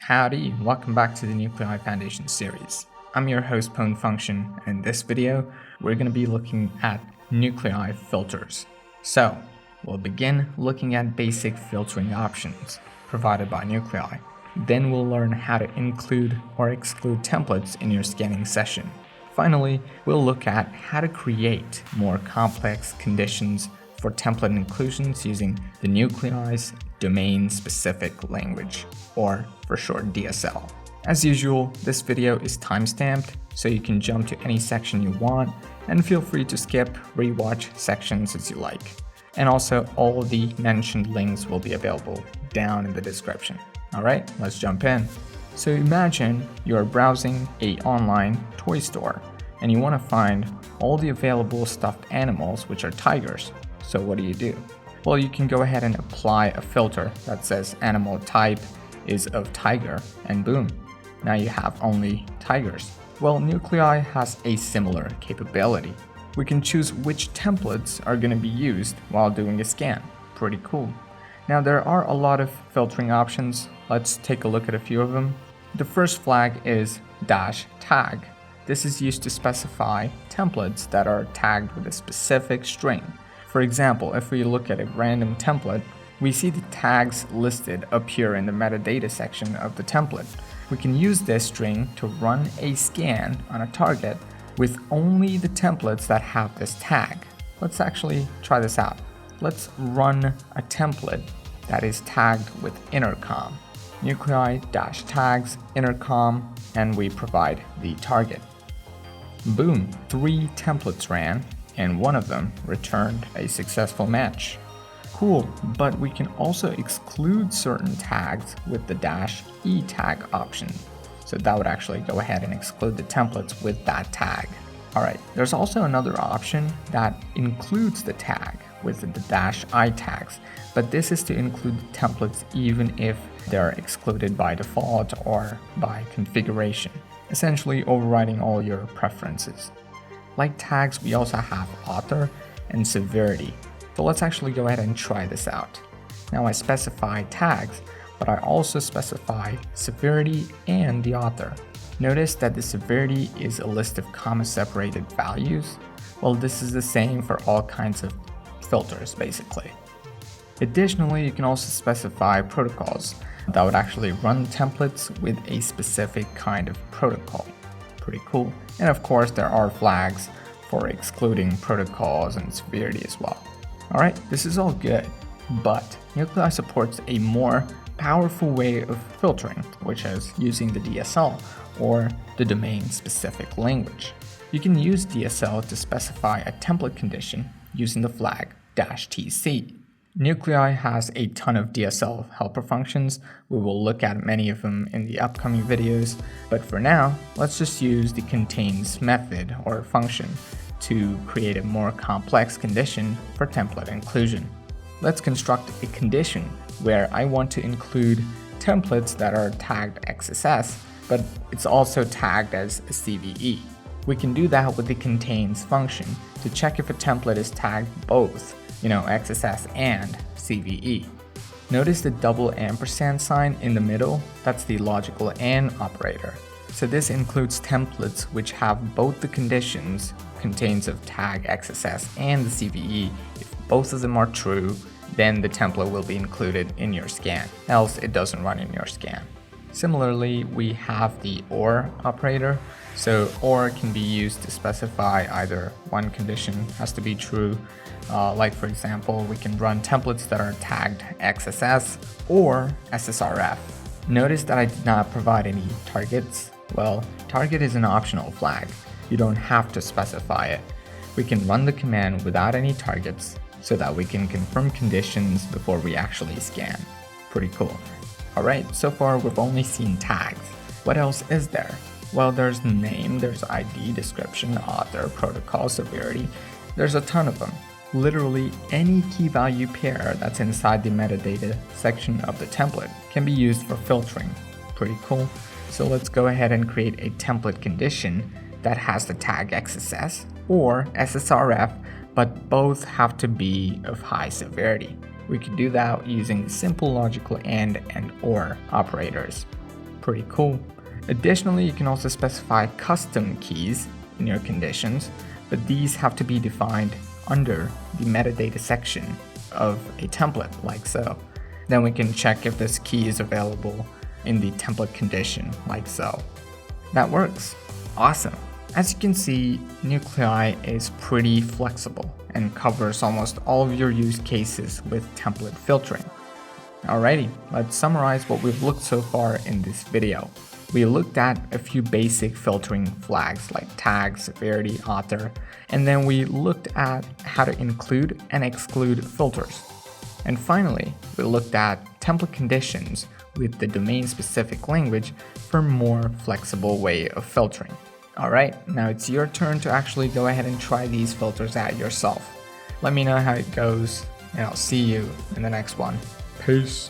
Howdy, and welcome back to the Nuclei Foundation series. I'm your host, Pwn Function, and in this video, we're going to be looking at Nuclei Filters. So, we'll begin looking at basic filtering options provided by Nuclei. Then we'll learn how to include or exclude templates in your scanning session. Finally, we'll look at how to create more complex conditions for template inclusions using the Nuclei's domain-specific language, or for short DSL. As usual, this video is timestamped, so you can jump to any section you want, and feel free to skip, rewatch sections as you like. And also, all the mentioned links will be available down in the description. Alright, let's jump in. So imagine you're browsing an online toy store, and you want to find all the available stuffed animals, which are tigers. So what do? Well, you can go ahead and apply a filter that says animal type is of tiger, and boom, now you have only tigers. Well, Nuclei has a similar capability. We can choose which templates are going to be used while doing a scan. Pretty cool. Now there are a lot of filtering options. Let's take a look at a few of them. The first flag is -tag. This is used to specify templates that are tagged with a specific string. For example, if we look at a random template, we see the tags listed appear in the metadata section of the template. We can use this string to run a scan on a target with only the templates that have this tag. Let's actually try this out. Let's run a template that is tagged with intercom. Nuclei-tags intercom, and we provide the target. Boom, 3 templates ran, and one of them returned a successful match. Cool, but we can also exclude certain tags with the -e tag option. So that would actually go ahead and exclude the templates with that tag. Alright, there's also another option that includes the tag with the -i tags, but this is to include the templates even if they're excluded by default or by configuration, essentially overriding all your preferences. Like tags, we also have author and severity. So let's actually go ahead and try this out. Now I specify tags, but I also specify severity and the author. Notice that the severity is a list of comma-separated values. Well, this is the same for all kinds of filters, basically. Additionally, you can also specify protocols that would actually run templates with a specific kind of protocol. Pretty cool. And of course, there are flags for excluding protocols and severity as well. Alright, this is all good, but Nuclei supports a more powerful way of filtering, which is using the DSL, or the domain-specific language. You can use DSL to specify a template condition using the flag -tc. Nuclei has a ton of DSL helper functions. We will look at many of them in the upcoming videos, but for now, let's just use the contains method or function to create a more complex condition for template inclusion. Let's construct a condition where I want to include templates that are tagged XSS, but it's also tagged as a CVE. We can do that with the contains function to check if a template is tagged both, XSS and CVE. Notice the double ampersand sign in the middle? That's the logical AND operator. So this includes templates which have both the conditions, contains of tag XSS and the CVE. If both of them are true, then the template will be included in your scan, else it doesn't run in your scan. Similarly, we have the OR operator. So OR can be used to specify either one condition has to be true, like for example, we can run templates that are tagged XSS or SSRF. Notice that I did not provide any targets. Well, target is an optional flag. You don't have to specify it. We can run the command without any targets so that we can confirm conditions before we actually scan. Pretty cool. Alright, so far we've only seen tags. What else is there? Well, there's name, there's ID, description, author, protocol, severity. There's a ton of them. Literally any key value pair that's inside the metadata section of the template can be used for filtering. Pretty cool. So let's go ahead and create a template condition that has the tag XSS or SSRF, but both have to be of high severity. We could do that using simple logical AND OR operators. pretty cool. Additionally, you can also specify custom keys in your conditions, but these have to be defined under the metadata section of a template, like so. Then we can check if this key is available in the template condition, like so. That works. Awesome. As you can see, Nuclei is pretty flexible and covers almost all of your use cases with template filtering. Alrighty, let's summarize what we've looked so far in this video. We looked at a few basic filtering flags like tag, severity, author, and then we looked at how to include and exclude filters. And finally, we looked at template conditions with the domain-specific language for a more flexible way of filtering. Alright, now it's your turn to actually go ahead and try these filters out yourself. Let me know how it goes, and I'll see you in the next one. Peace.